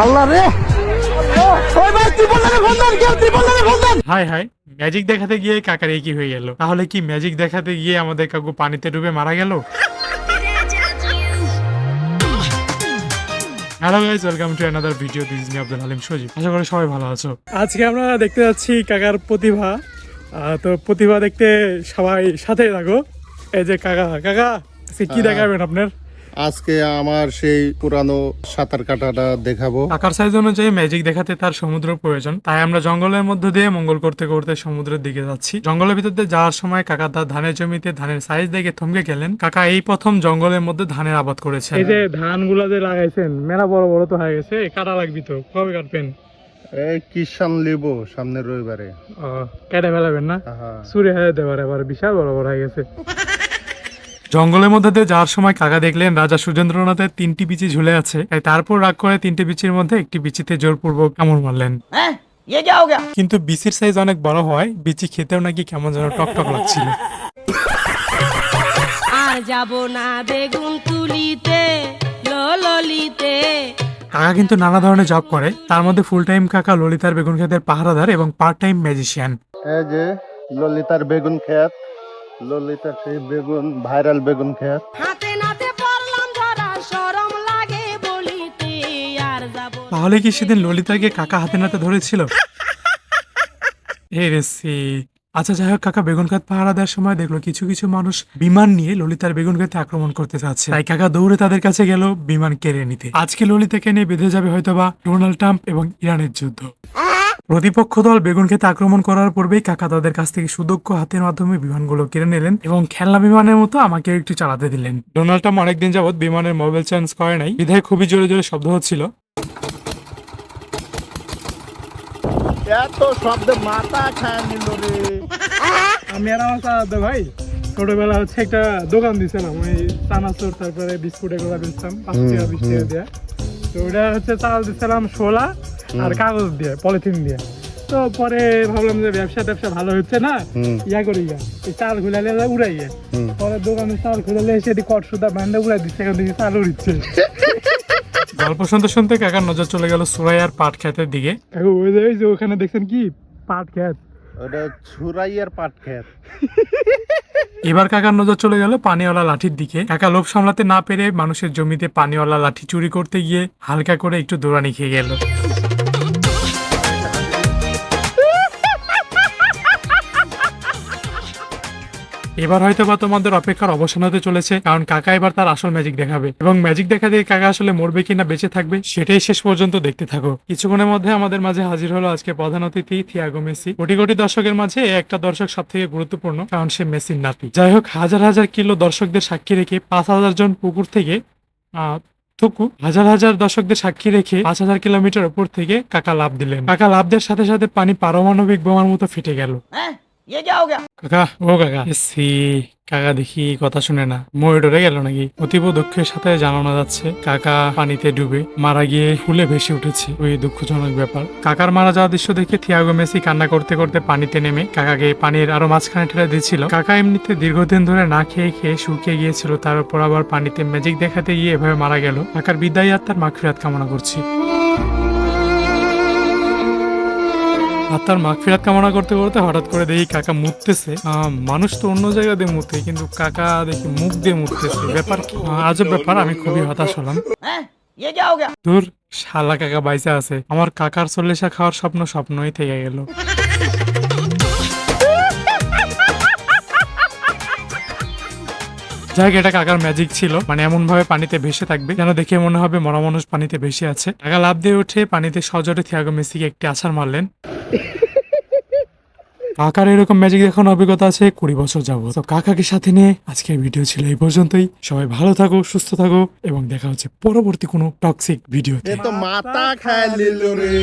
আল্লাহ রে, ওই ভাই ত্রিপলের বন্ধন, কেউ ত্রিপলের বন্ধন। হাই হাই, ম্যাজিক দেখাতে গিয়ে কাকার কি হয়ে গেল? তাহলে কি ম্যাজিক দেখাতে গিয়ে আমাদের কাকু পানিতে ডুবে মারা গেল? Hello guys, welcome to another video. This is me Abdul Halim Sajib. আশা করি সবাই ভালো আছো। আজকে আমরা দেখতে যাচ্ছি কাকার প্রতিভা। তো প্রতিভা দেখতে সবাই সাথে থাকো। এই যে কাকা, কাকা আজকে কি দেখাবেন আপনার? আজকে আমার সেই পুরানো সাঁতার কাটাটা দেখাবো। কাকার সাইজ অনুযায়ী ম্যাজিক দেখাতে তার সমুদ্র প্রয়োজন, তাই আমরা জঙ্গলের মধ্যে দিয়ে মঙ্গল করতে করতে সমুদ্রের দিকে যাচ্ছি। জঙ্গলের ভিতর দিয়ে যাওয়ার সময় কাকা তার ধানের জমিতে ধানের সাইজ দেখে থমকে গেলেন। কাকা এই প্রথম জঙ্গলের মধ্যে ধানের আবাদ করেছেন। এই যে ধান গুলা যে লাগাইছেন মেলা বড় বড় তো হয়ে গেছে, কাটা লাগবি তো, কবে কাটবেন? এই কিষান লিব সামনের রবিবারে। কেটে ফেলাবেন না? হ্যাঁ। চুরি হয়ে যেতে পারে, এবার বিশাল বড় বড় হয়ে গেছে। জঙ্গলের মধ্যে দিয়ে যাওয়ার সময় কাকা দেখলেন রাজা সুরেন্দ্রনাথের 3টি বিচি ঝুলে আছে। তাই তারপর রাগ করে 3টে বিচির মধ্যে একটি বিচিতে জোরপূর্বক কামড় মারলেন। কিন্তু বিচির সাইজ অনেক বড় হয়, বিচি খেতেও নাকি কেমন যেন টকটক লাগছিল। আর যাব না বেগুন তুলিতে ললিতে। কাকা কিন্তু নানা ধরনের জব করে, তার মধ্যে ফুল টাইম কাকা ললিতার বেগুন ক্ষেতের পাহারাদার এবং পার্ট টাইম ম্যাজিশিয়ান। এই যে ললিতার বেগুন ক্ষেত, ললিতার সেই বেগুন ভাইরাল বেগুন ক্ষেত। হাতে নাতে পড়লাম ধরা, শরম লাগে বলিতে। আর যাব তাহলে কি সেদিন ললিতাকে কাকা হাতে নাতে ধরেছিল? এই রেসি। আচ্ছা যাই হোক, কাকা বেগুন ক্ষেত পাহারা দেওয়ার সময় দেখলো কিছু কিছু মানুষ বিমান নিয়ে ললিতার বেগুন ক্ষেতে আক্রমণ করতে যাচ্ছে। তাই কাকা দৌড়ে তাদের কাছে গেল বিমান কেড়ে নিতে। আজকে ললিতাকে নিয়ে বেঁধে যাবে হয়তোবা ডোনাল্ড ট্রাম্প এবং ইরানের যুদ্ধ। প্রতিপক্ষ দল বেগুন ক্ষেতে আক্রমণ করার পূর্বেই কাকা তাদের কাছ থেকে সুদক্ষ হাতের মাধ্যমে বিমানগুলো কেড়ে নিলেন এবং খেলনা বিমানের মতো আমাকে একটু চালাতে দিলেন। ডোনাল্ড ট্রাম্প অনেকদিন যাবৎ বিমানের মোবাইল চেঞ্জ করে নাই, বিধায় খুবই জোরে জোরে শব্দ হচ্ছিল। এত শব্দে মাথা খায় নিল রে। আমি আর আমার চালাতে ভাই ছোটবেলা হচ্ছে একটা দোকান দিয়েছিলাম, ওই চানাচুর তারপরে বিস্কুট এগুলো বেচতাম 5 টাকা 20 টাকা দিয়ে। তো ওটা হচ্ছে চাল দিচ্ছিলাম শোলা আর কাগজ দিয়ে, পলিথিন দিয়ে। তো পরে ভাবলাম যে ব্যবসা ভালো হচ্ছে না, ইয়া করি গা এই চাল খুলালে উড়াই গে। পরে দোকানে চাল খুলালে সেটি কট সুতা বান্ধে উড়াই দিচ্ছে, এখন দেখি চাল উড়িচ্ছে। গল্প শুনতে শুনতে কাকার নজর চলে গেল সুরাইয়ার পাট ক্ষেতের দিকে। ওই যে ওখানে দেখছেন কি পাট ক্ষেত, ওটা ছুরাইয়ার পাট ক্ষেত। এবার কাকার নজর চলে গেল পানিওয়ালা লাঠির দিকে। কাকা লোভ সামলাতে না পেরে মানুষের জমিতে পানিওয়ালা লাঠি চুরি করতে গিয়ে হালকা করে একটু দৌড়ানি খেয়ে গেল। এবার হয়তো বা তোমাদের অপেক্ষার অবসান হতে চলেছে, কারণ কাকা এবার তার আসল ম্যাজিক দেখাবে এবং ম্যাজিক দেখা দিয়ে কাকা আসলে মরবে কিনা বেঁচে থাকবে সেটাই শেষ পর্যন্ত দেখতে থাকো। কিছুক্ষণের মধ্যে আমাদের মাঝে হাজির হলো আজকে প্রধান অতিথি থিয়াগো মেসি। কোটি কোটি দর্শকের মাঝে একটা দর্শক সব থেকে গুরুত্বপূর্ণ, কারণ সে মেসির নাতি। যাই হোক, হাজার হাজার কিলো দর্শকদের সাক্ষী রেখে 5000 জন পুকুর থেকে হাজার হাজার দর্শকদের সাক্ষী রেখে 5000 কিলোমিটার উপর থেকে কাকা লাফ দিলেন। কাকা লাফ দেওয়ার সাথে সাথে পানি পারমাণবিক বোমার মতো ফেটে গেল। কাকা, ও কাকা, কাকা দেখি কথা শুনে না, মরে ডরে গেল নাকি? অতীব দুঃখের সাথে জানানো যাচ্ছে কাকা পানিতে ডুবে মারা গিয়ে ফুলে ভেসে উঠেছে। ওই দুঃখজনক ব্যাপার। কাকার মারা যাওয়ার দৃশ্য দেখে থিয়াগো মেসি কান্না করতে করতে পানিতে নেমে কাকাকে পানির আরো মাঝখানে ঠেলে দিচ্ছিল। কাকা এমনিতে দীর্ঘদিন ধরে না খেয়ে খেয়ে শুকিয়ে গিয়েছিল, তার উপর আবার পানিতে ম্যাজিক দেখাতে গিয়ে এভাবে মারা গেল। কাকার বিদায় আত্মার মাগফিরাত কামনা করছি। তার মাগফিরাত কামনা করতে করতে হঠাৎ করে দেখি কাকা মুততেছে। মানুষ তো অন্য জায়গা দিয়ে মুতে, কিন্তু কাকা দেখি মুখ দিয়ে মুততেছে। ব্যাপার কি আজব ব্যাপার, আমি খুবই হতাশ হলাম। দূর, শালা কাকা বাইসা আছে, আমার কাকার চল্লিশা খাওয়ার স্বপ্ন স্বপ্নই থেকে গেল। যাই হোক, এটা কাকার ম্যাজিক ছিল, মানে এমন ভাবে পানিতে ভেসে থাকবে যেন দেখে মনে হবে মরা মানুষ পানিতে ভেসে আছে। কাকা লাফ দিয়ে উঠে পানিতে সজোরে থিয়াগো মেসিকে একটি আছাড় মারলেন। কাকার এরকম ম্যাজিক দেখানোর অভিজ্ঞতা আছে 20 বছর যাবত। তো কাকাকে সাথে নিয়ে আজকের ভিডিও ছিল এই পর্যন্তই। সবাই ভালো থাকো, সুস্থ থাকো এবং দেখা হচ্ছে পরবর্তী কোনো টক্সিক ভিডিওতে। এ তো মাথা খায় নিল রে।